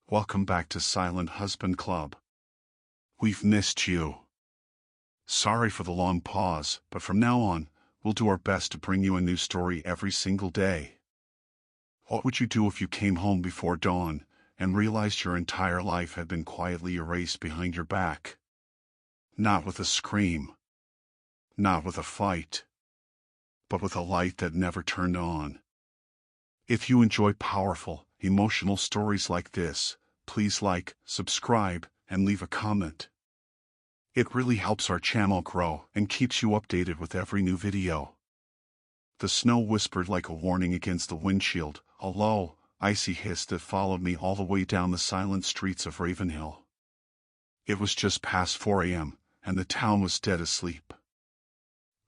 Welcome back to Silent Husband Club. We've missed you. Sorry for the long pause, but from now on, we'll do our best to bring you a new story every single day. What would you do if you came home before dawn and realized your entire life had been quietly erased behind your back? Not with a scream, not with a fight, but with a light that never turned on. If you enjoy powerful, emotional stories like this, please like, subscribe, and leave a comment. It really helps our channel grow and keeps you updated with every new video. The snow whispered like a warning against the windshield, a low, icy hiss that followed me all the way down the silent streets of Ravenhill. It was just past 4 a.m., and the town was dead asleep.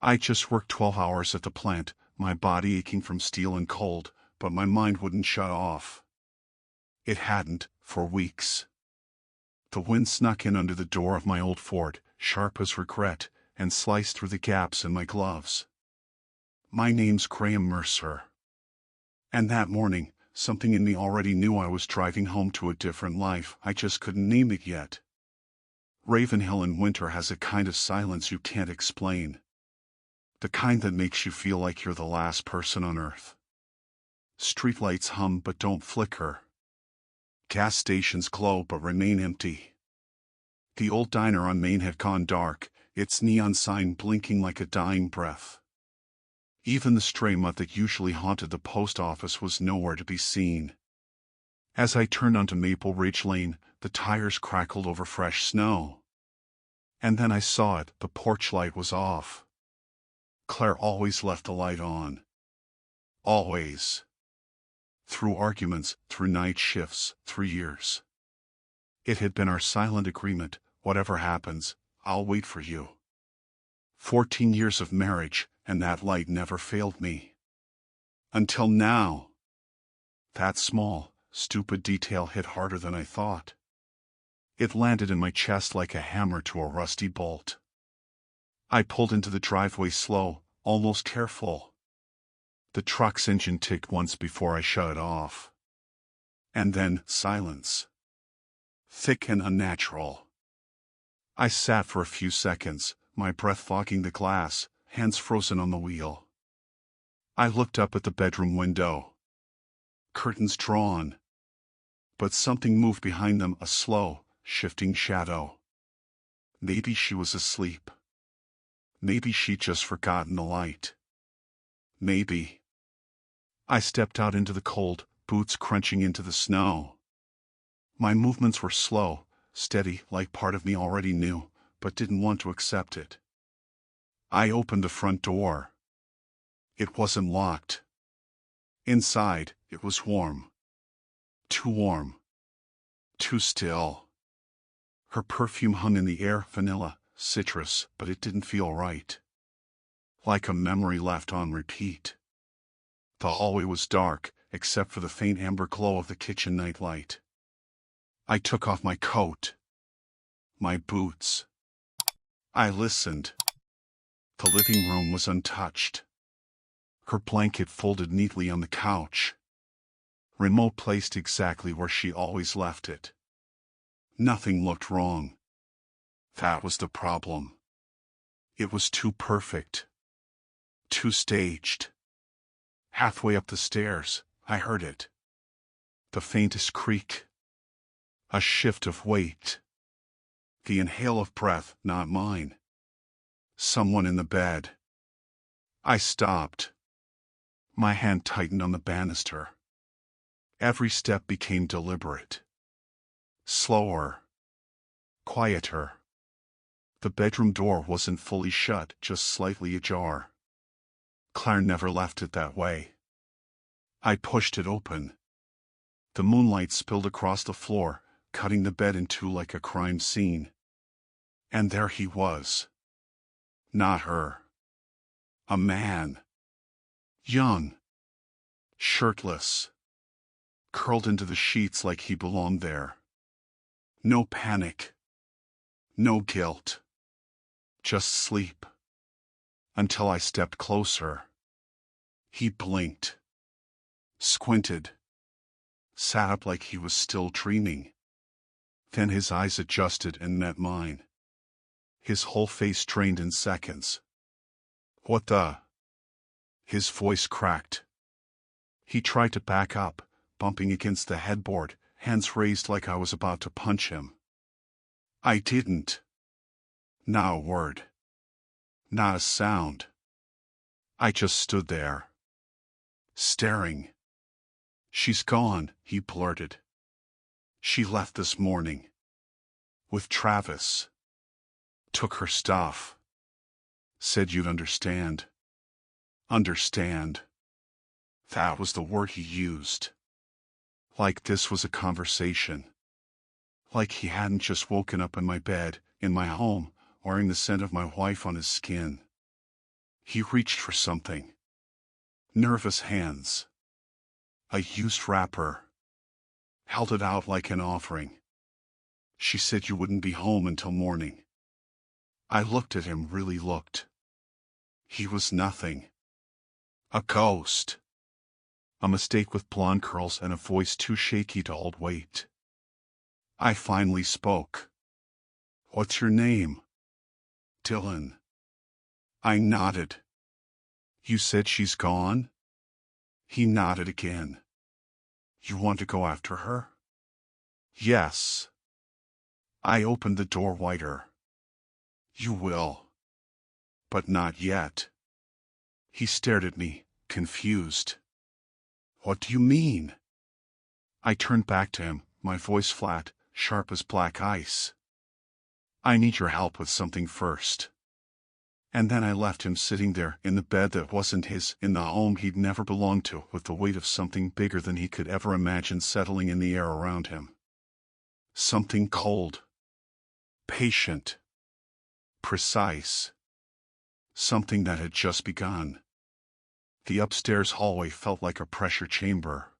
I just worked 12 hours at the plant, my body aching from steel and cold, but my mind wouldn't shut off. It hadn't, for weeks. The wind snuck in under the door of my old Ford, sharp as regret, and sliced through the gaps in my gloves. My name's Graham Mercer. And that morning, something in me already knew I was driving home to a different life. I just couldn't name it yet. Ravenhill in winter has a kind of silence you can't explain. The kind that makes you feel like you're the last person on earth. Streetlights hum but don't flicker. Gas stations glow but remain empty. The old diner on Main had gone dark, its neon sign blinking like a dying breath. Even the stray mutt that usually haunted the post office was nowhere to be seen. As I turned onto Maple Ridge Lane, the tires crackled over fresh snow. And then I saw it, the porch light was off. Claire always left the light on. Always. Through arguments, through night shifts, through years. It had been our silent agreement, whatever happens, I'll wait for you. 14 years of marriage, and that light never failed me. Until now. That small, stupid detail hit harder than I thought. It landed in my chest like a hammer to a rusty bolt. I pulled into the driveway slow, almost careful. The truck's engine ticked once before I shut it off. And then, silence. Thick and unnatural. I sat for a few seconds, my breath fogging the glass, hands frozen on the wheel. I looked up at the bedroom window. Curtains drawn. But something moved behind them, a slow, shifting shadow. Maybe she was asleep. Maybe she'd just forgotten the light. Maybe. I stepped out into the cold, boots crunching into the snow. My movements were slow, steady, like part of me already knew, but didn't want to accept it. I opened the front door. It wasn't locked. Inside, it was warm. Too warm. Too still. Her perfume hung in the air, vanilla, citrus, but it didn't feel right. Like a memory left on repeat. The hallway was dark, except for the faint amber glow of the kitchen nightlight. I took off my coat. My boots. I listened. The living room was untouched. Her blanket folded neatly on the couch. Remote placed exactly where she always left it. Nothing looked wrong. That was the problem. It was too perfect. Too staged. Halfway up the stairs, I heard it. The faintest creak. A shift of weight. The inhale of breath, not mine. Someone in the bed. I stopped. My hand tightened on the banister. Every step became deliberate. Slower. Quieter. The bedroom door wasn't fully shut, just slightly ajar. Claire never left it that way. I pushed it open. The moonlight spilled across the floor, cutting the bed in two like a crime scene. And there he was. Not her. A man. Young. Shirtless. Curled into the sheets like he belonged there. No panic. No guilt. Just sleep. Until I stepped closer. He blinked. Squinted. sat up like he was still dreaming. Then his eyes adjusted and met mine. His whole face drained in seconds. "What the?" His voice cracked. He tried to back up, bumping against the headboard, hands raised like I was about to punch him. I didn't. Not a word. Not a sound. I just stood there, staring. "She's gone," he blurted. "She left this morning. With Travis. Took her stuff. Said you'd understand." Understand. That was the word he used. Like this was a conversation. Like he hadn't just woken up in my bed, in my home, wearing the scent of my wife on his skin. He reached for something. Nervous hands. A used wrapper. Held it out like an offering. "She said you wouldn't be home until morning." I looked at him, really looked. He was nothing. A ghost. A mistake with blonde curls and a voice too shaky to hold weight. I finally spoke. "What's your name?" "Dylan." I nodded. "You said she's gone?" He nodded again. "You want to go after her?" "Yes." I opened the door wider. "You will. But not yet." He stared at me, confused. "What do you mean?" I turned back to him, my voice flat, sharp as black ice. "I need your help with something first." And then I left him sitting there in the bed that wasn't his, in the home he'd never belonged to, with the weight of something bigger than he could ever imagine settling in the air around him. Something cold. Patient. Precise. Something that had just begun. The upstairs hallway felt like a pressure chamber.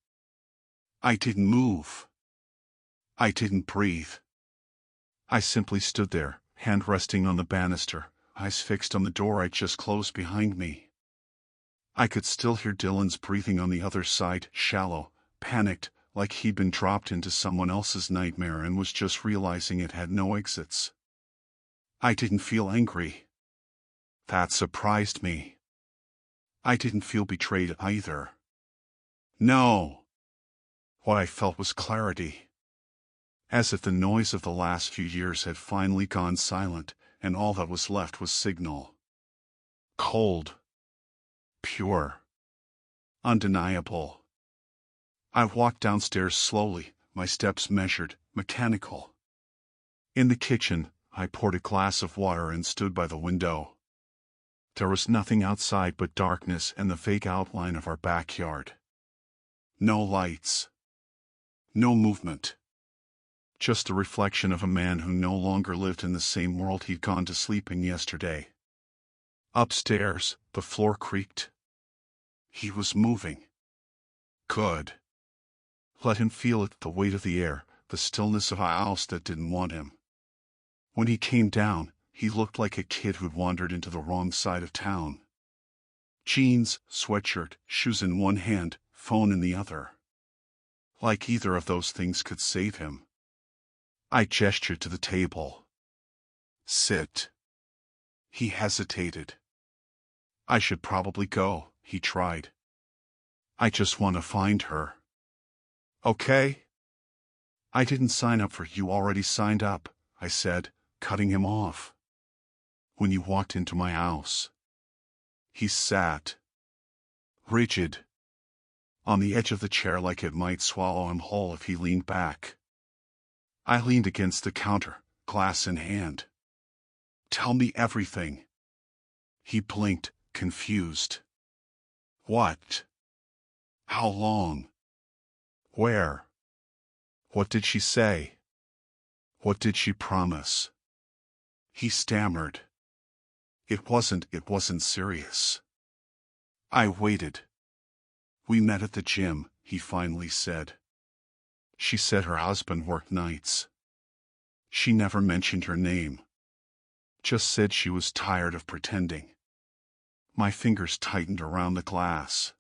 I didn't move. I didn't breathe. I simply stood there, hand resting on the banister, eyes fixed on the door I'd just closed behind me. I could still hear Dylan's breathing on the other side, shallow, panicked, like he'd been dropped into someone else's nightmare and was just realizing it had no exits. I didn't feel angry. That surprised me. I didn't feel betrayed either. No. What I felt was clarity. As if the noise of the last few years had finally gone silent, and all that was left was signal. Cold. Pure. Undeniable. I walked downstairs slowly, my steps measured, mechanical. In the kitchen, I poured a glass of water and stood by the window. There was nothing outside but darkness and the vague outline of our backyard. No lights. No movement. Just the reflection of a man who no longer lived in the same world he'd gone to sleep in yesterday. Upstairs, the floor creaked. He was moving. Good. Let him feel it, the weight of the air, the stillness of a house that didn't want him. When he came down, he looked like a kid who'd wandered into the wrong side of town. Jeans, sweatshirt, shoes in one hand, phone in the other. Like either of those things could save him. I gestured to the table. "Sit." He hesitated. "I should probably go," he tried. "I just want to find her." "Okay." "I didn't sign up for you already signed up," I said, cutting him off. "When you walked into my house." He sat. Rigid. On the edge of the chair like it might swallow him whole if he leaned back. I leaned against the counter, glass in hand. "Tell me everything." He blinked, confused. "What? How long? Where? What did she say? What did she promise?" He stammered. It wasn't serious." I waited. "We met at the gym," he finally said. "She said her husband worked nights. She never mentioned her name. Just said she was tired of pretending." My fingers tightened around the glass.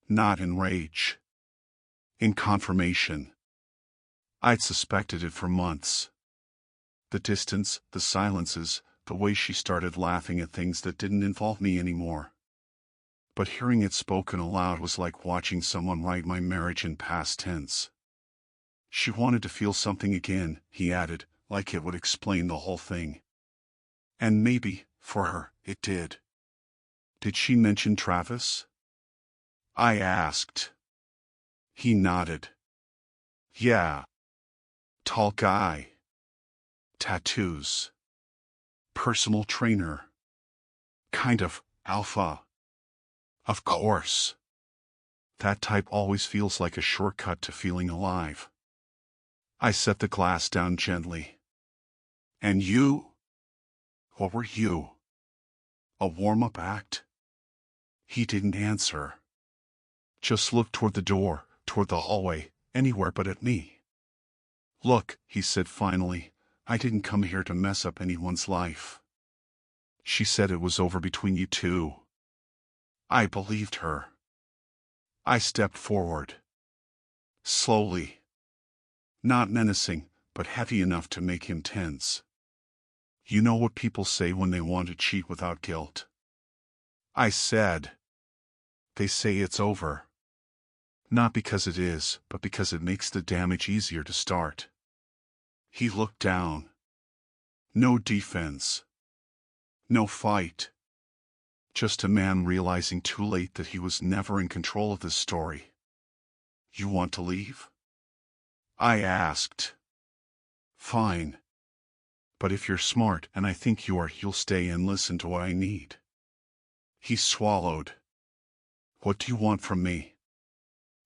Not in rage. In confirmation. I'd suspected it for months. The distance, the silences, the way she started laughing at things that didn't involve me anymore. But hearing it spoken aloud was like watching someone write my marriage in past tense. She wanted to feel something again, he added, like it would explain the whole thing. And maybe, for her, it did. Did she mention Travis? I asked. He nodded. Yeah. Tall guy. Tattoos. Personal trainer. Kind of alpha. Of course. That type always feels like a shortcut to feeling alive. I set the glass down gently. And you? What were you? A warm-up act? He didn't answer. Just looked toward the door, toward the hallway, anywhere but at me. Look, he said finally, I didn't come here to mess up anyone's life. She said it was over between you two. I believed her. I stepped forward. Slowly. Not menacing, but heavy enough to make him tense. You know what people say when they want to cheat without guilt? I said. They say it's over. Not because it is, but because it makes the damage easier to start. He looked down. No defense. No fight. Just a man realizing too late that he was never in control of this story. You want to leave? I asked. Fine. But if you're smart, and I think you are, you'll stay and listen to what I need. He swallowed. What do you want from me?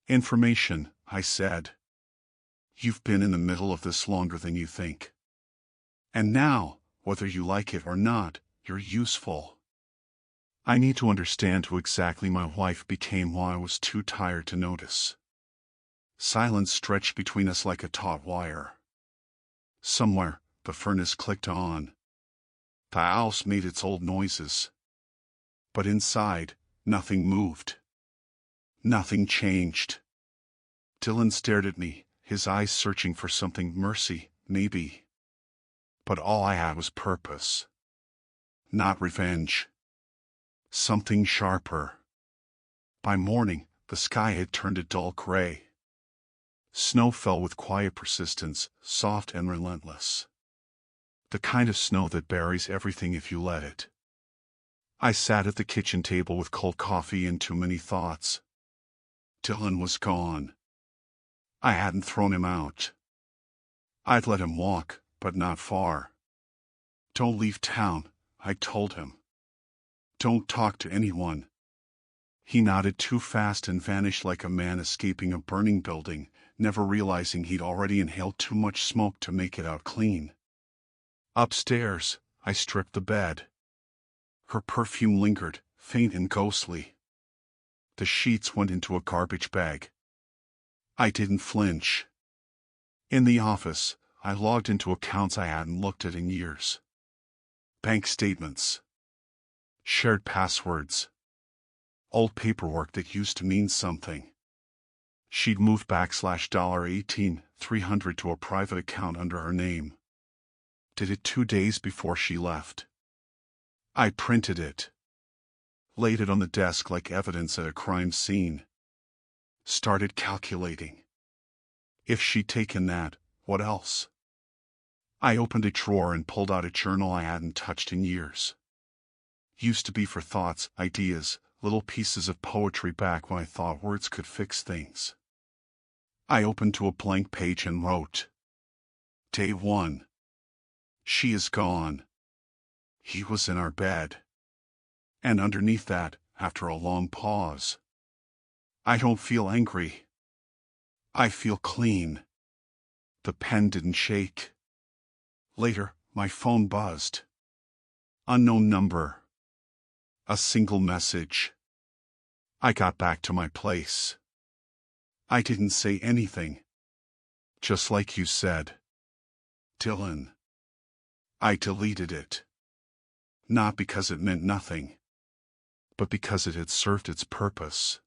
Information, I said. You've been in the middle of this longer than you think. And now, whether you like it or not, you're useful. I need to understand who exactly my wife became while I was too tired to notice. Silence stretched between us like a taut wire. Somewhere, the furnace clicked on. The house made its old noises. But inside, nothing moved. Nothing changed. Dylan stared at me, his eyes searching for something, mercy, maybe. But all I had was purpose. Not revenge. Something sharper. By morning, the sky had turned a dull gray. Snow fell with quiet persistence, soft and relentless. The kind of snow that buries everything if you let it. I sat at the kitchen table with cold coffee and too many thoughts. Dylan was gone. I hadn't thrown him out. I'd let him walk, but not far. Don't leave town, I told him. Don't talk to anyone. He nodded too fast and vanished like a man escaping a burning building, never realizing he'd already inhaled too much smoke to make it out clean. Upstairs, I stripped the bed. Her perfume lingered, faint and ghostly. The sheets went into a garbage bag. I didn't flinch. In the office, I logged into accounts I hadn't looked at in years. Bank statements. Shared passwords. Old paperwork that used to mean something. She'd moved $18,300 to a private account under her name. Did it 2 days before she left. I printed it. Laid it on the desk like evidence at a crime scene. Started calculating. If she'd taken that, what else? I opened a drawer and pulled out a journal I hadn't touched in years. Used to be for thoughts, ideas, little pieces of poetry back when I thought words could fix things. I opened to a blank page and wrote. Day 1. She is gone. He was in our bed. And underneath that, after a long pause. I don't feel angry. I feel clean. The pen didn't shake. Later, my phone buzzed. Unknown number. A single message. I got back to my place. I didn't say anything. Just like you said. Dylan. I deleted it. Not because it meant nothing, but because it had served its purpose.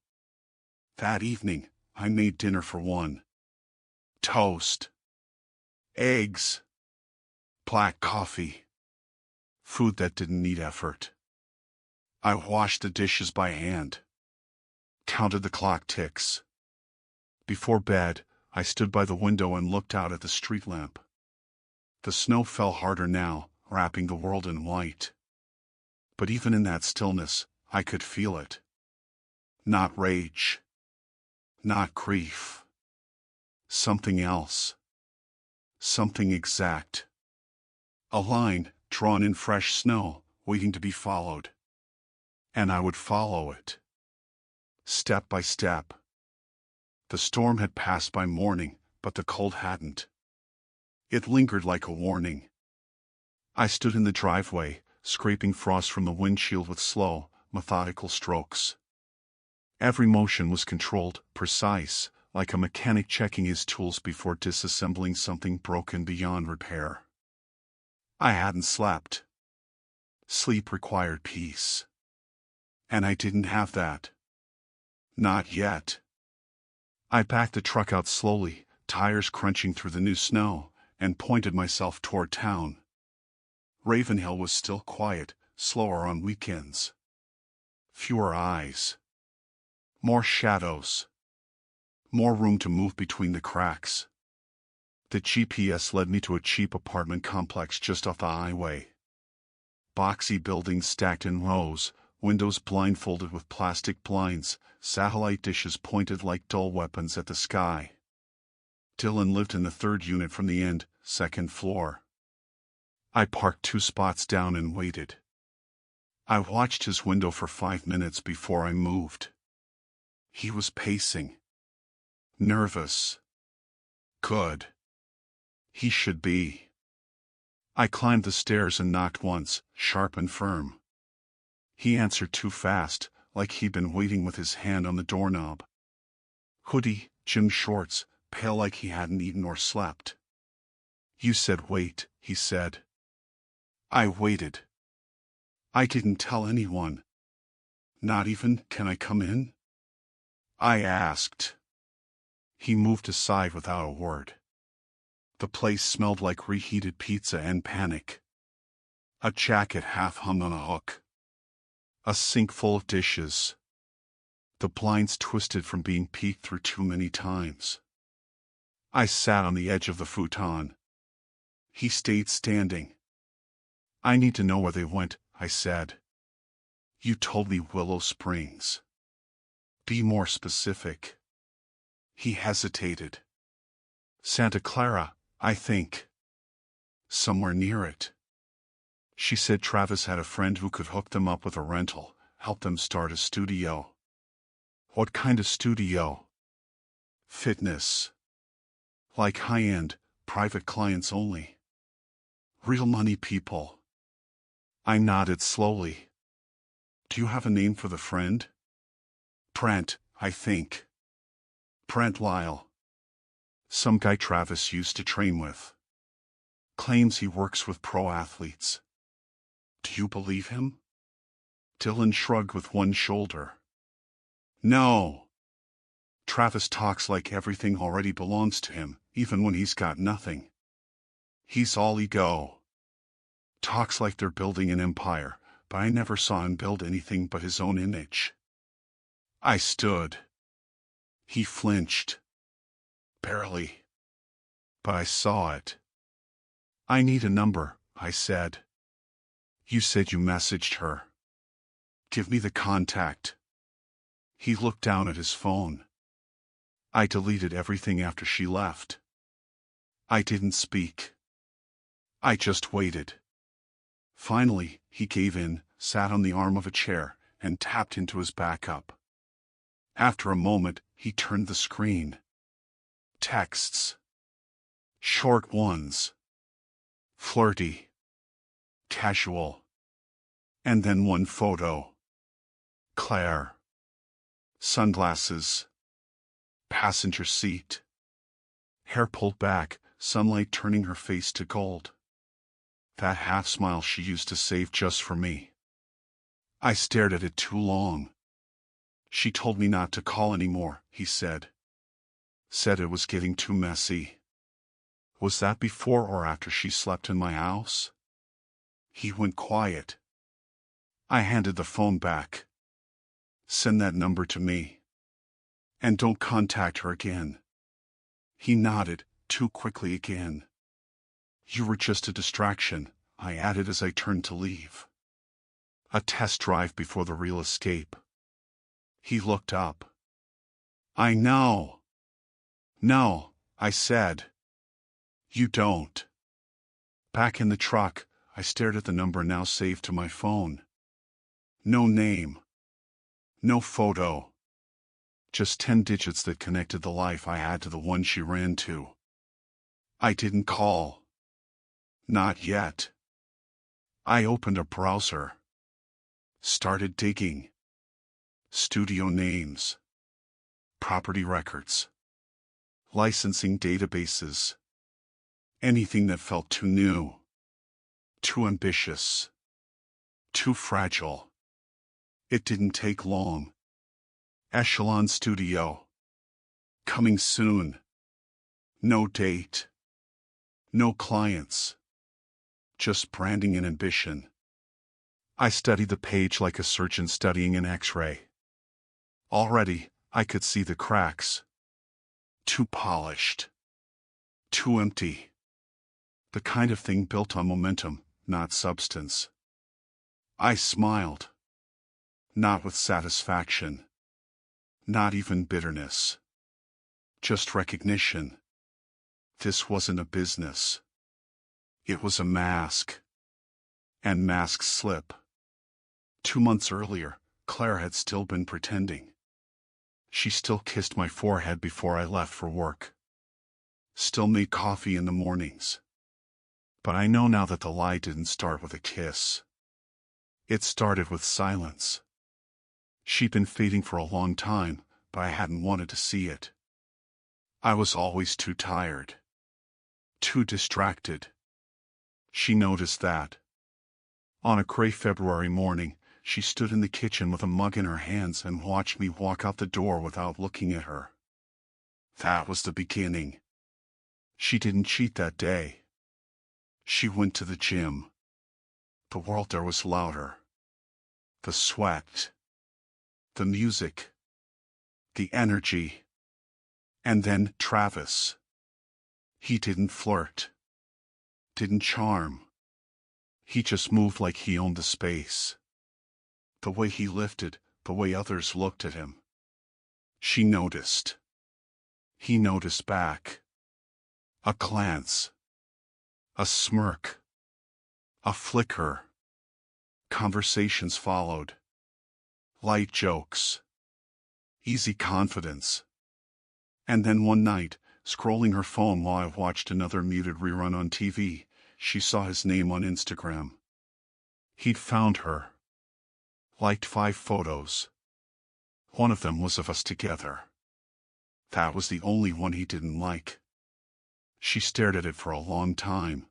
That evening, I made dinner for one. Toast. Eggs. Black coffee. Food that didn't need effort. I washed the dishes by hand. Counted the clock ticks. Before bed, I stood by the window and looked out at the street lamp. The snow fell harder now, wrapping the world in white. But even in that stillness, I could feel it. Not rage. Not grief. Something else. Something exact. A line, drawn in fresh snow, waiting to be followed. And I would follow it. Step by step. The storm had passed by morning, but the cold hadn't. It lingered like a warning. I stood in the driveway, scraping frost from the windshield with slow, methodical strokes. Every motion was controlled, precise, like a mechanic checking his tools before disassembling something broken beyond repair. I hadn't slept. Sleep required peace. And I didn't have that. Not yet. I backed the truck out slowly, tires crunching through the new snow, and pointed myself toward town. Ravenhill was still quiet, slower on weekends. Fewer eyes. More shadows. More room to move between the cracks. The GPS led me to a cheap apartment complex just off the highway. Boxy buildings stacked in rows, windows blindfolded with plastic blinds, satellite dishes pointed like dull weapons at the sky. Dylan lived in the third unit from the end, second floor. I parked 2 spots down and waited. I watched his window for 5 minutes before I moved. He was pacing. Nervous. Good. He should be. I climbed the stairs and knocked once, sharp and firm. He answered too fast, like he'd been waiting with his hand on the doorknob. Hoodie, gym shorts, pale like he hadn't eaten or slept. You said wait, he said. I waited. I didn't tell anyone. Not even, can I come in? I asked. He moved aside without a word. The place smelled like reheated pizza and panic. A jacket half hung on a hook. A sink full of dishes. The blinds twisted from being peeked through too many times. I sat on the edge of the futon. He stayed standing. I need to know where they went, I said. You told me Willow Springs. Be more specific. He hesitated. Santa Clara, I think. Somewhere near it. She said Travis had a friend who could hook them up with a rental, help them start a studio. What kind of studio? Fitness. Like high-end, private clients only. Real money people. I nodded slowly. Do you have a name for the friend? Brent, I think. Brent Lyle. Some guy Travis used to train with. Claims he works with pro athletes. Do you believe him? Dylan shrugged with one shoulder. No. Travis talks like everything already belongs to him, even when he's got nothing. He's all ego. Talks like they're building an empire, but I never saw him build anything but his own image. I stood. He flinched. Barely. But I saw it. I need a number, I said. You said you messaged her. Give me the contact. He looked down at his phone. I deleted everything after she left. I didn't speak. I just waited. Finally, he gave in, sat on the arm of a chair, and tapped into his backup. After a moment, he turned the screen. Texts. Short ones. Flirty. Casual. And then one photo. Claire. Sunglasses. Passenger seat. Hair pulled back, sunlight turning her face to gold. That half smile she used to save just for me. I stared at it too long. She told me not to call anymore, he said. Said it was getting too messy. Was that before or after she slept in my house? He went quiet. I handed the phone back. Send that number to me. And don't contact her again. He nodded, too quickly again. You were just a distraction, I added as I turned to leave. A test drive before the real escape. He looked up. I know. No, I said. You don't. Back in the truck, I stared at the number now saved to my phone. No name. No photo. Just 10 digits that connected the life I had to the one she ran to. I didn't call. Not yet. I opened a browser. Started digging. Studio names. Property records. Licensing databases. Anything that felt too new. Too ambitious. Too fragile. It didn't take long. Echelon Studio. Coming soon. No date. No clients. Just branding and ambition. I studied the page like a surgeon studying an X-ray. Already, I could see the cracks. Too polished. Too empty. The kind of thing built on momentum, not substance. I smiled. Not with satisfaction. Not even bitterness. Just recognition. This wasn't a business. It was a mask. And masks slip. 2 months earlier, Claire had still been pretending. She still kissed my forehead before I left for work. Still made coffee in the mornings. But I know now that the lie didn't start with a kiss. It started with silence. She'd been fading for a long time, but I hadn't wanted to see it. I was always too tired. Too distracted. She noticed that. On a gray February morning, she stood in the kitchen with a mug in her hands and watched me walk out the door without looking at her. That was the beginning. She didn't cheat that day. She went to the gym. The world there was louder. The sweat. The music. The energy. And then Travis. He didn't flirt. Didn't charm. He just moved like he owned the space. The way he lifted, the way others looked at him. She noticed. He noticed back. A glance. A smirk. A flicker. Conversations followed. Light jokes. Easy confidence. And then one night, scrolling her phone while I watched another muted rerun on TV, she saw his name on Instagram. He'd found her. Liked 5 photos. One of them was of us together. That was the only one he didn't like. She stared at it for a long time.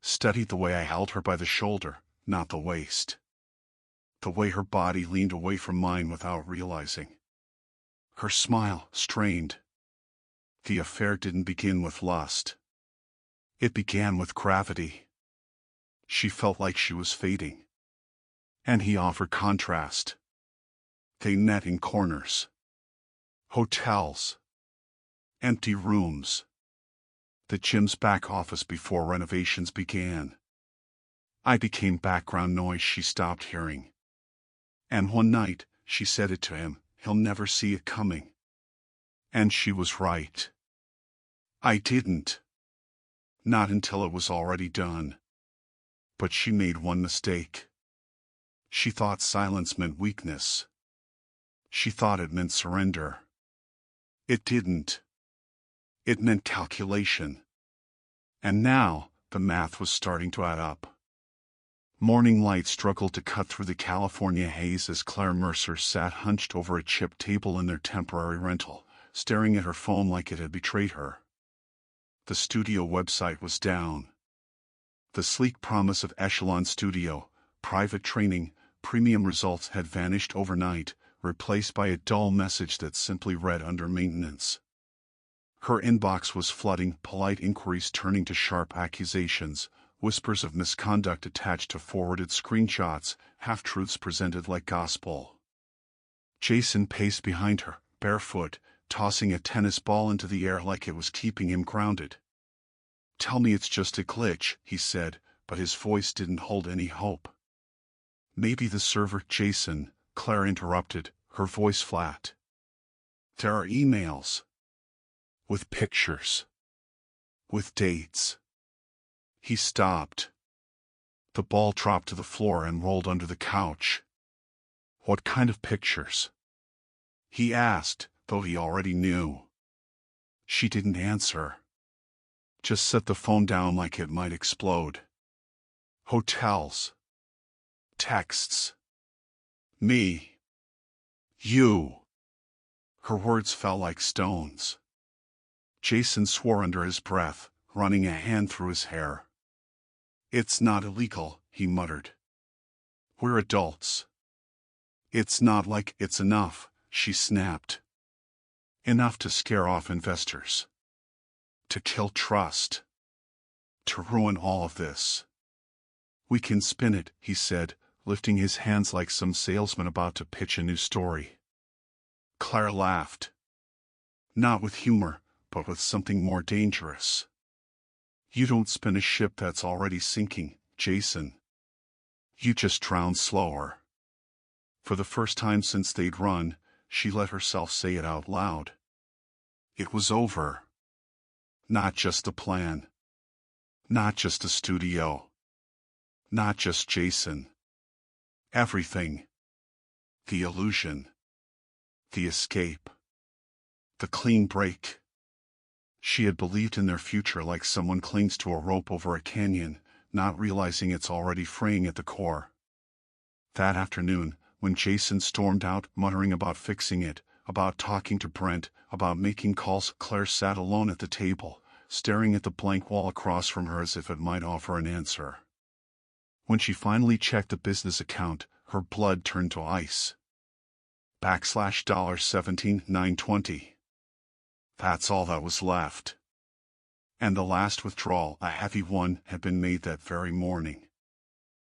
Studied the way I held her by the shoulder, not the waist. The way her body leaned away from mine without realizing. Her smile, strained. The affair didn't begin with lust. It began with gravity. She felt like she was fading. And he offered contrast. They met in corners. Hotels. Empty rooms. The gym's back office before renovations began. I became background noise she stopped hearing. And one night, she said it to him, he'll never see it coming. And she was right. I didn't. Not until it was already done. But she made one mistake. She thought silence meant weakness. She thought it meant surrender. It didn't. It meant calculation. And now, the math was starting to add up. Morning light struggled to cut through the California haze as Claire Mercer sat hunched over a chipped table in their temporary rental, staring at her phone like it had betrayed her. The studio website was down. The sleek promise of Echelon Studio, private training, premium results had vanished overnight, replaced by a dull message that simply read under maintenance. Her inbox was flooding, polite inquiries turning to sharp accusations, whispers of misconduct attached to forwarded screenshots, half-truths presented like gospel. Jason paced behind her, barefoot, tossing a tennis ball into the air like it was keeping him grounded. "Tell me it's just a glitch," he said, but his voice didn't hold any hope. "Maybe the server." "Jason," Claire interrupted, her voice flat. "There are emails. With pictures. With dates." He stopped. The ball dropped to the floor and rolled under the couch. "What kind of pictures?" he asked, though he already knew. She didn't answer. Just set the phone down like it might explode. "Hotels. Texts. Me. You." Her words fell like stones. Jason swore under his breath, running a hand through his hair. "It's not illegal," he muttered. "We're adults." "It's not like it's enough," she snapped. "Enough to scare off investors. To kill trust. To ruin all of this." "We can spin it," he said, lifting his hands like some salesman about to pitch a new story. Claire laughed. Not with humor, but with something more dangerous. "You don't spin a ship that's already sinking, Jason. You just drown slower." For the first time since they'd run, she let herself say it out loud. It was over. Not just a plan. Not just a studio. Not just Jason. Everything. The illusion. The escape. The clean break. She had believed in their future like someone clings to a rope over a canyon, not realizing it's already fraying at the core. That afternoon, when Jason stormed out, muttering about fixing it, about talking to Brent, about making calls, Claire sat alone at the table, staring at the blank wall across from her as if it might offer an answer. When she finally checked the business account, her blood turned to ice. $17,920. That's all that was left. And the last withdrawal, a heavy one, had been made that very morning.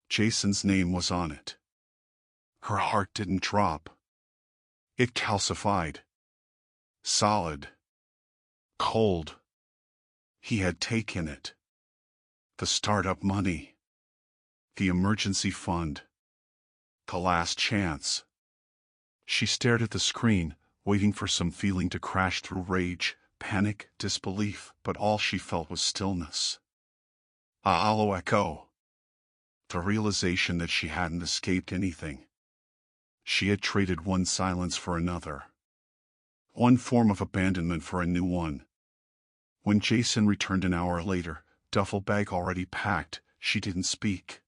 Jason's name was on it. Her heart didn't drop. It calcified. Solid. Cold. He had taken it. The startup money. The emergency fund. The last chance. She stared at the screen, waiting for some feeling to crash through: rage, panic, disbelief, but all she felt was stillness. A hollow echo. The realization that she hadn't escaped anything. She had traded one silence for another. One form of abandonment for a new one. When Jason returned an hour later, duffel bag already packed, she didn't speak.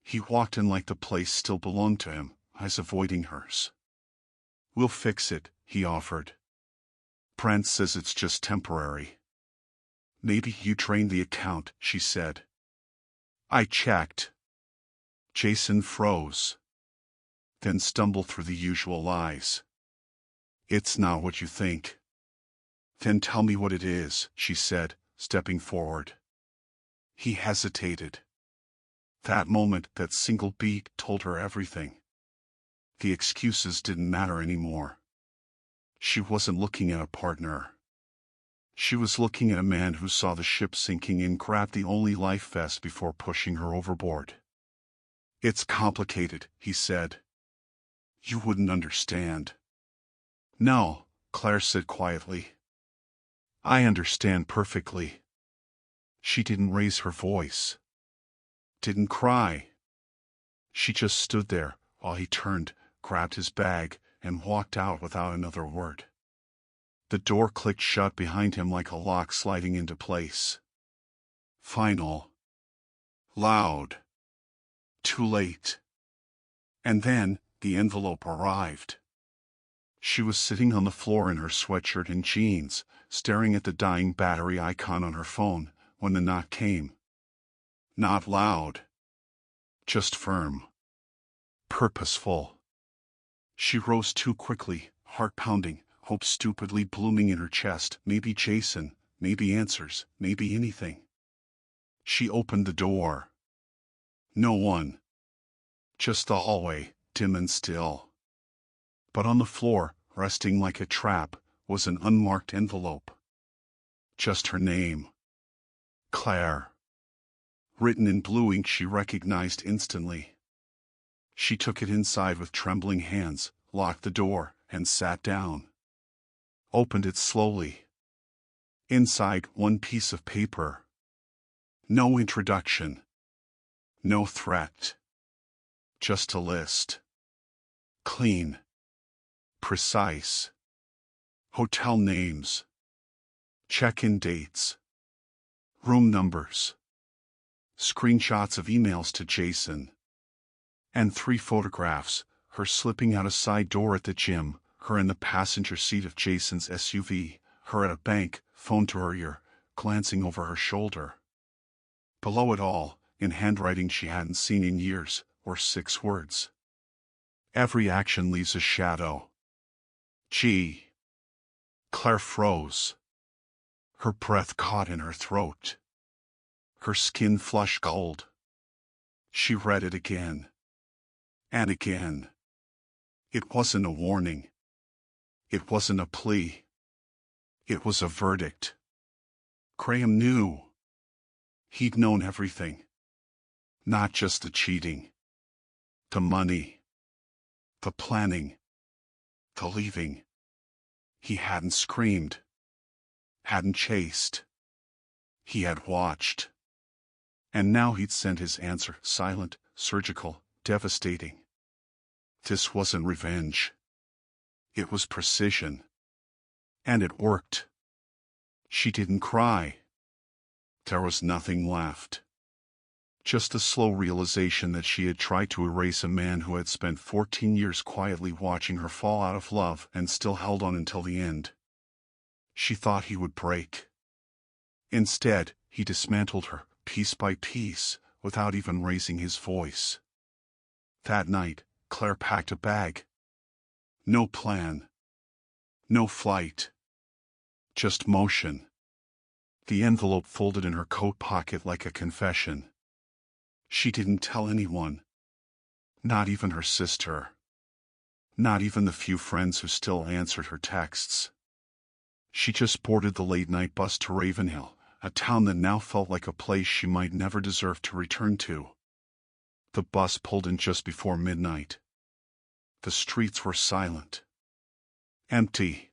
He walked in like the place still belonged to him, eyes avoiding hers. "We'll fix it," he offered. "Brent says it's just temporary." "Maybe you drained the account," she said. "I checked." Jason froze. Then stumbled through the usual lies. "It's not what you think." "Then tell me what it is," she said, stepping forward. He hesitated. That moment, that single beat, told her everything. The excuses didn't matter anymore. She wasn't looking at a partner. She was looking at a man who saw the ship sinking and grabbed the only life vest before pushing her overboard. "It's complicated," he said. "You wouldn't understand." "No," Claire said quietly. "I understand perfectly." She didn't raise her voice. Didn't cry. She just stood there while he turned, grabbed his bag, and walked out without another word. The door clicked shut behind him like a lock sliding into place. Final. Loud. Too late. And then, the envelope arrived. She was sitting on the floor in her sweatshirt and jeans, staring at the dying battery icon on her phone, when the knock came. Not loud. Just firm. Purposeful. She rose too quickly, heart pounding, hope stupidly blooming in her chest. Maybe Jason, maybe answers, maybe anything. She opened the door. No one. Just the hallway, dim and still. But on the floor, resting like a trap, was an unmarked envelope. Just her name. Claire. Written in blue ink she recognized instantly. She took it inside with trembling hands, locked the door, and sat down. Opened it slowly. Inside, one piece of paper. No introduction. No threat. Just a list. Clean. Precise. Hotel names. Check-in dates. Room numbers. Screenshots of emails to Jason. And 3 photographs, her slipping out a side door at the gym, her in the passenger seat of Jason's SUV, her at a bank, phone to her ear, glancing over her shoulder. Below it all, in handwriting she hadn't seen in years, were 6 words. Every action leaves a shadow. Gee. Claire froze. Her breath caught in her throat. Her skin flushed gold. She read it again. And again. It wasn't a warning. It wasn't a plea. It was a verdict. Graham knew. He'd known everything. Not just the cheating. The money. The planning. The leaving. He hadn't screamed. Hadn't chased. He had watched. And now he'd sent his answer, silent, surgical, devastating. This wasn't revenge. It was precision. And it worked. She didn't cry. There was nothing left. Just the slow realization that she had tried to erase a man who had spent 14 years quietly watching her fall out of love and still held on until the end. She thought he would break. Instead, he dismantled her, piece by piece, without even raising his voice. That night, Claire packed a bag. No plan. No flight. Just motion. The envelope folded in her coat pocket like a confession. She didn't tell anyone. Not even her sister. Not even the few friends who still answered her texts. She just boarded the late-night bus to Ravenhill, a town that now felt like a place she might never deserve to return to. The bus pulled in just before midnight. The streets were silent. Empty.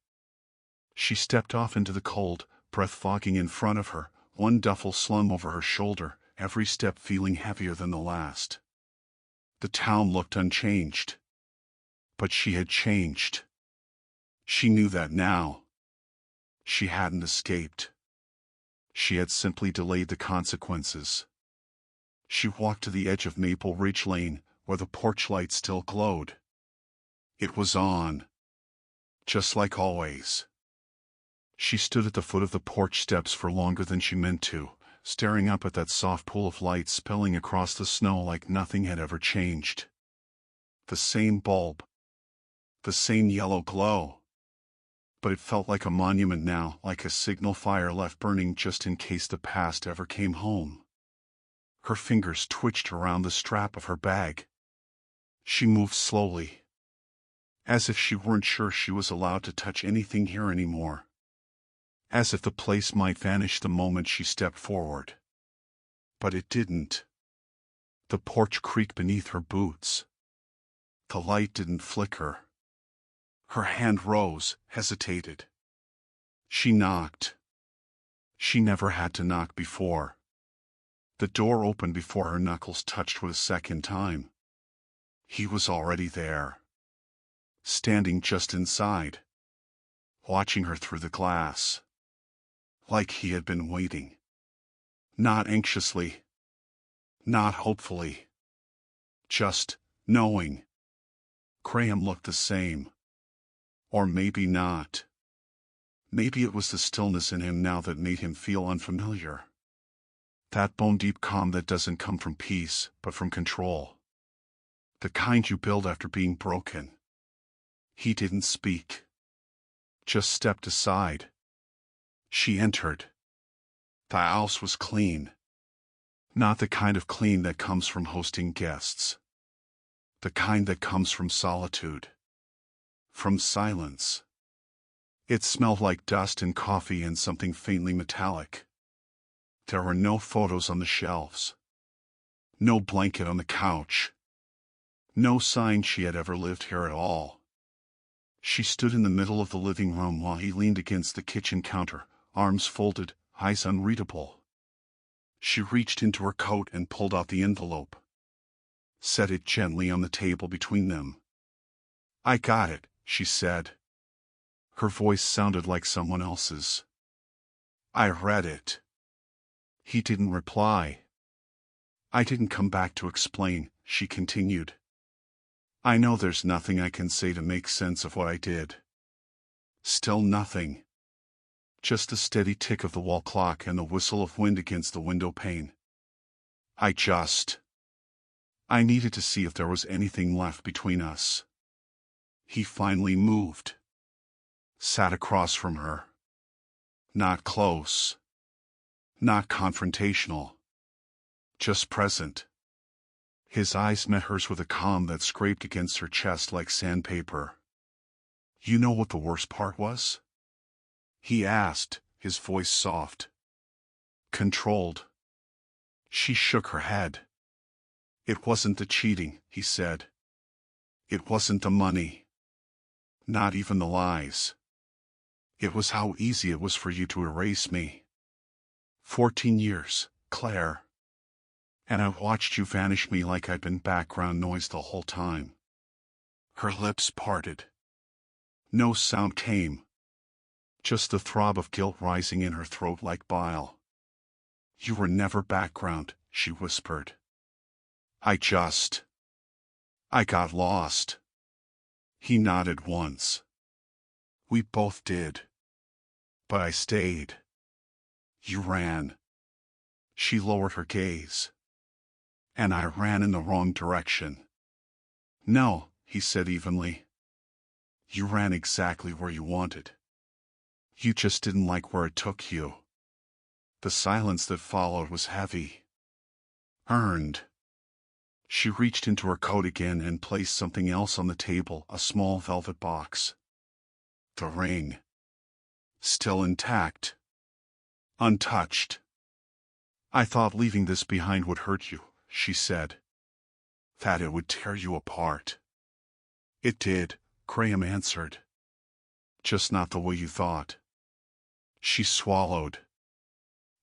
She stepped off into the cold, breath fogging in front of her, one duffel slung over her shoulder, every step feeling heavier than the last. The town looked unchanged. But she had changed. She knew that now. She hadn't escaped. She had simply delayed the consequences. She walked to the edge of Maple Ridge Lane, where the porch light still glowed. It was on. Just like always. She stood at the foot of the porch steps for longer than she meant to, staring up at that soft pool of light spilling across the snow like nothing had ever changed. The same bulb. The same yellow glow. But it felt like a monument now, like a signal fire left burning just in case the past ever came home. Her fingers twitched around the strap of her bag. She moved slowly. As if she weren't sure she was allowed to touch anything here anymore. As if the place might vanish the moment she stepped forward. But it didn't. The porch creaked beneath her boots. The light didn't flicker. Her hand rose, hesitated. She knocked. She never had to knock before. The door opened before her knuckles touched for the second time. He was already there. Standing just inside. Watching her through the glass. Like he had been waiting. Not anxiously. Not hopefully. Just knowing. Graham looked the same. Or maybe not. Maybe it was the stillness in him now that made him feel unfamiliar. That bone-deep calm that doesn't come from peace, but from control. The kind you build after being broken. He didn't speak. just stepped aside. She entered. The house was clean. Not the kind of clean that comes from hosting guests. The kind that comes from solitude. From silence. It smelled like dust and coffee and something faintly metallic. There were no photos on the shelves. No blanket on the couch. No sign she had ever lived here at all. She stood in the middle of the living room while he leaned against the kitchen counter, arms folded, eyes unreadable. She reached into her coat and pulled out the envelope. Set it gently on the table between them. "I got it," she said. Her voice sounded like someone else's. "I read it." He didn't reply. "I didn't come back to explain," she continued. "I know there's nothing I can say to make sense of what I did." Still nothing. Just the steady tick of the wall clock and the whistle of wind against the window pane. I needed to see if there was anything left between us. He finally moved. Sat across from her. Not close. Not confrontational. Just present. His eyes met hers with a calm that scraped against her chest like sandpaper. "You know what the worst part was?" he asked, his voice soft. Controlled. She shook her head. "It wasn't the cheating," he said. "It wasn't the money. Not even the lies. It was how easy it was for you to erase me. 14 years, Claire. And I watched you vanish me like I'd been background noise the whole time." Her lips parted. No sound came. Just the throb of guilt rising in her throat like bile. "You were never background," she whispered. I got lost." He nodded once. "We both did. But I stayed. You ran." She lowered her gaze. "And I ran in the wrong direction." "No," he said evenly. "You ran exactly where you wanted. You just didn't like where it took you." The silence that followed was heavy. Earned. She reached into her coat again and placed something else on the table, a small velvet box. The ring. Still intact. Untouched. "I thought leaving this behind would hurt you," she said. "That it would tear you apart." "It did," Graham answered. "Just not the way you thought." She swallowed.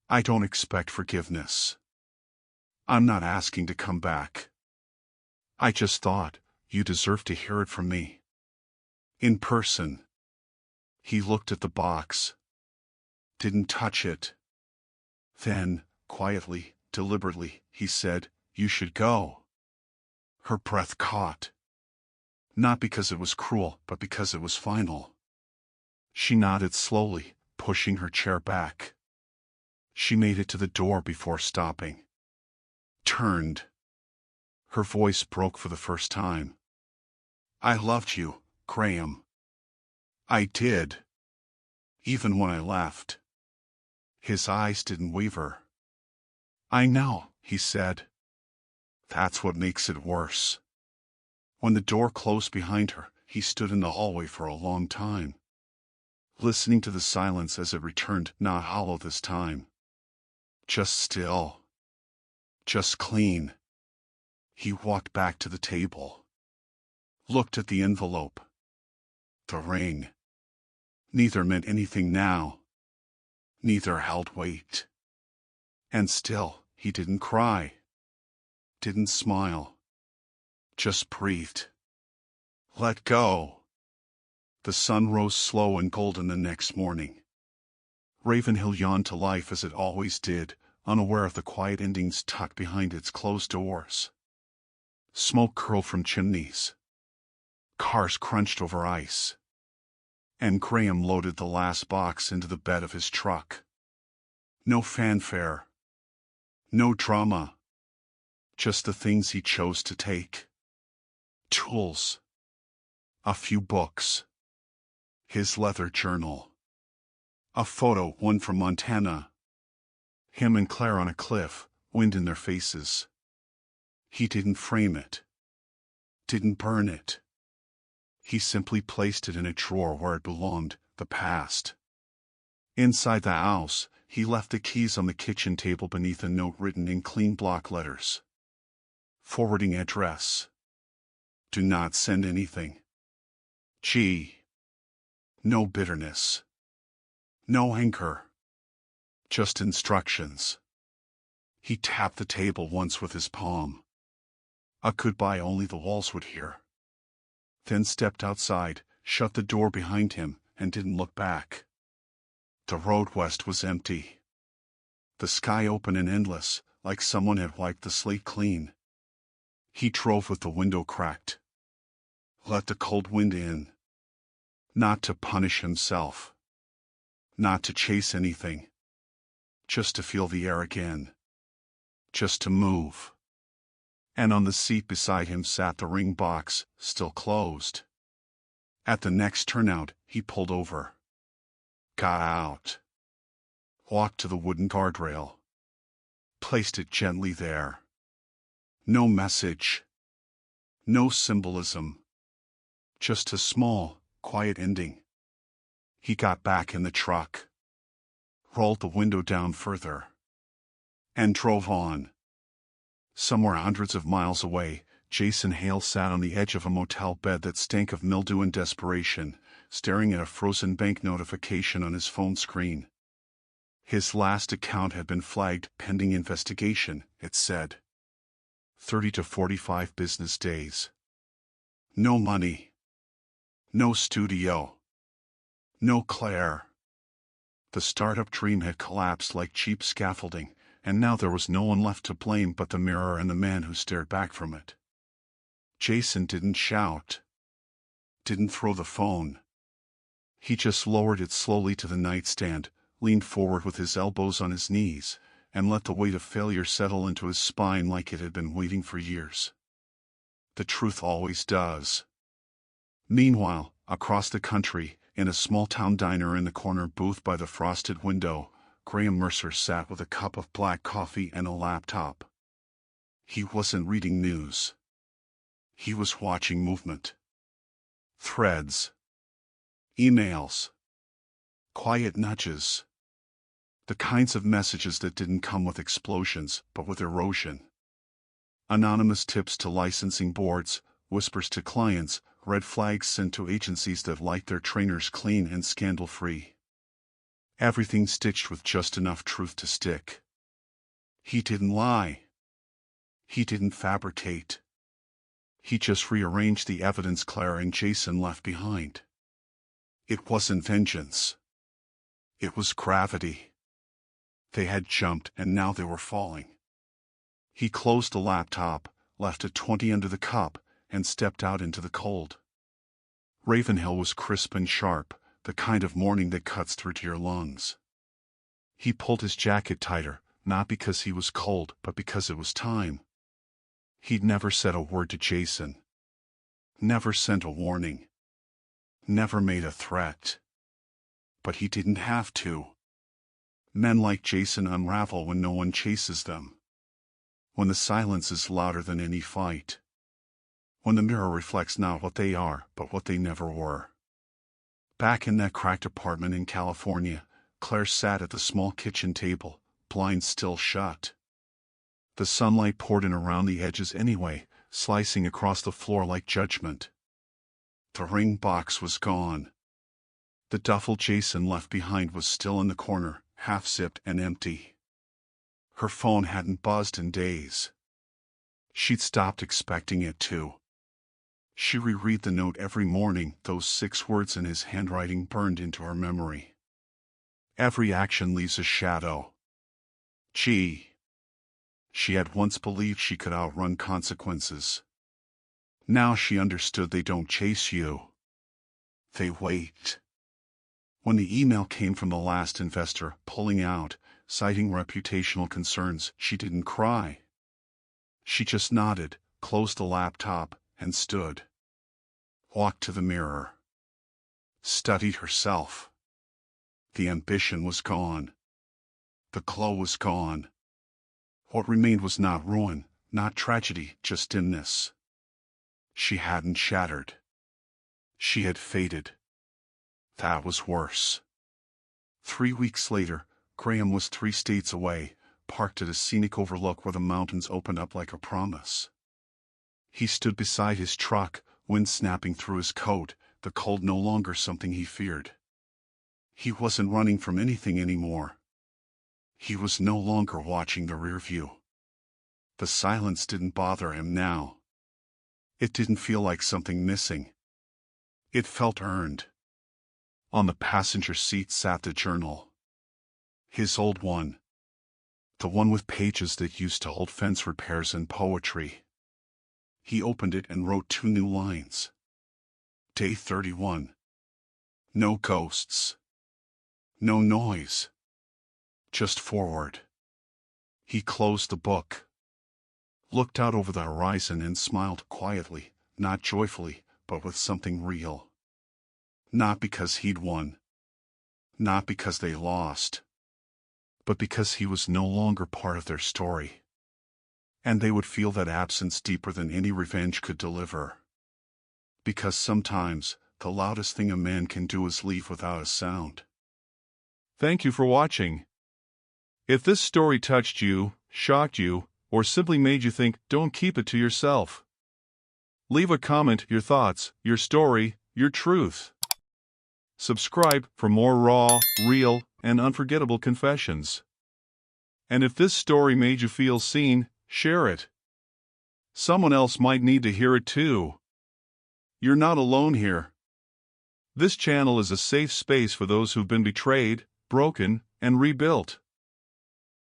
"I don't expect forgiveness. I'm not asking to come back. I just thought you deserved to hear it from me. In person." He looked at the box. Didn't touch it. Then, quietly, deliberately, he said, "You should go." Her breath caught. Not because it was cruel, but because it was final. She nodded slowly, pushing her chair back. She made it to the door before stopping. Turned. Her voice broke for the first time. "I loved you, Graham. I did. Even when I left." His eyes didn't waver. "I know," he said. "That's what makes it worse." When the door closed behind her, he stood in the hallway for a long time, listening to the silence as it returned, not hollow this time. Just still. Just clean. He walked back to the table. Looked at the envelope. The ring. Neither meant anything now. Neither held weight. And still, he didn't cry. Didn't smile. Just breathed. Let go. The sun rose slow and golden the next morning. Ravenhill yawned to life as it always did, unaware of the quiet endings tucked behind its closed doors. Smoke curled from chimneys. Cars crunched over ice. And Graham loaded the last box into the bed of his truck. No fanfare. No drama. Just the things he chose to take. Tools. A few books. His leather journal. A photo, one from Montana. Him and Claire on a cliff, wind in their faces. He didn't frame it. Didn't burn it. He simply placed it in a drawer where it belonged, the past. Inside the house, he left the keys on the kitchen table beneath a note written in clean block letters. Forwarding address. Do not send anything. G. No bitterness. No anger. Just instructions. He tapped the table once with his palm. A goodbye only the walls would hear. Then stepped outside, shut the door behind him, and didn't look back. The road west was empty. The sky open and endless, like someone had wiped the slate clean. He drove with the window cracked. Let the cold wind in. Not to punish himself. Not to chase anything. Just to feel the air again. Just to move. And on the seat beside him sat the ring box, still closed. At the next turnout, he pulled over. Got out. Walked to the wooden guardrail. Placed it gently there. No message. No symbolism. Just a small, quiet ending. He got back in the truck. Rolled the window down further. And drove on. Somewhere hundreds of miles away, Jason Hale sat on the edge of a motel bed that stank of mildew and desperation, staring at a frozen bank notification on his phone screen. His last account had been flagged pending investigation, it said. 30 to 45 business days. No money. No studio. No Claire. The startup dream had collapsed like cheap scaffolding, and now there was no one left to blame but the mirror and the man who stared back from it. Jason didn't shout. Didn't throw the phone. He just lowered it slowly to the nightstand, leaned forward with his elbows on his knees, and let the weight of failure settle into his spine like it had been waiting for years. The truth always does. Meanwhile, across the country, in a small-town diner in the corner booth by the frosted window, Graham Mercer sat with a cup of black coffee and a laptop. He wasn't reading news. He was watching movement. Threads. Emails. Quiet nudges. The kinds of messages that didn't come with explosions, but with erosion. Anonymous tips to licensing boards, whispers to clients, red flags sent to agencies that like their trainers clean and scandal-free. Everything stitched with just enough truth to stick. He didn't lie. He didn't fabricate. He just rearranged the evidence Claire and Jason left behind. It wasn't vengeance. It was gravity. They had jumped and now they were falling. He closed the laptop, left a 20 under the cup, and stepped out into the cold. Ravenhill was crisp and sharp, the kind of morning that cuts through to your lungs. He pulled his jacket tighter, not because he was cold, but because it was time. He'd never said a word to Jason. Never sent a warning. Never made a threat. But he didn't have to. Men like Jason unravel when no one chases them. When the silence is louder than any fight. When the mirror reflects not what they are, but what they never were. Back in that cracked apartment in California, Claire sat at the small kitchen table, blinds still shut. The sunlight poured in around the edges anyway, slicing across the floor like judgment. The ring box was gone. The duffel Jason left behind was still in the corner, half-zipped and empty. Her phone hadn't buzzed in days. She'd stopped expecting it to. She reread the note every morning, those 6 words in his handwriting burned into her memory. Every action leaves a shadow. Gee. She had once believed she could outrun consequences. Now she understood they don't chase you. They wait. When the email came from the last investor, pulling out, citing reputational concerns, she didn't cry. She just nodded, closed the laptop, and stood. Walked to the mirror. studied herself. The ambition was gone. The glow was gone. What remained was not ruin, not tragedy, just dimness. She hadn't shattered. She had faded. That was worse. 3 weeks later, Graham was 3 states away, parked at a scenic overlook where the mountains opened up like a promise. He stood beside his truck, wind snapping through his coat, the cold no longer something he feared. He wasn't running from anything anymore. He was no longer watching the rear view. The silence didn't bother him now. It didn't feel like something missing. It felt earned. On the passenger seat sat the journal. His old one. The one with pages that used to hold fence repairs and poetry. He opened it and wrote 2 new lines. Day 31. No ghosts. No noise. Just forward. He closed the book, looked out over the horizon and smiled quietly, not joyfully, but with something real. Not because he'd won. Not because they lost. But because he was no longer part of their story. And they would feel that absence deeper than any revenge could deliver. Because sometimes, the loudest thing a man can do is leave without a sound. Thank you for watching. If this story touched you, shocked you, or simply made you think, don't keep it to yourself. Leave a comment, your thoughts, your story, your truth. Subscribe for more raw, real, and unforgettable confessions. And if this story made you feel seen, share it. Someone else might need to hear it too. You're not alone here. This channel is a safe space for those who've been betrayed, broken, and rebuilt.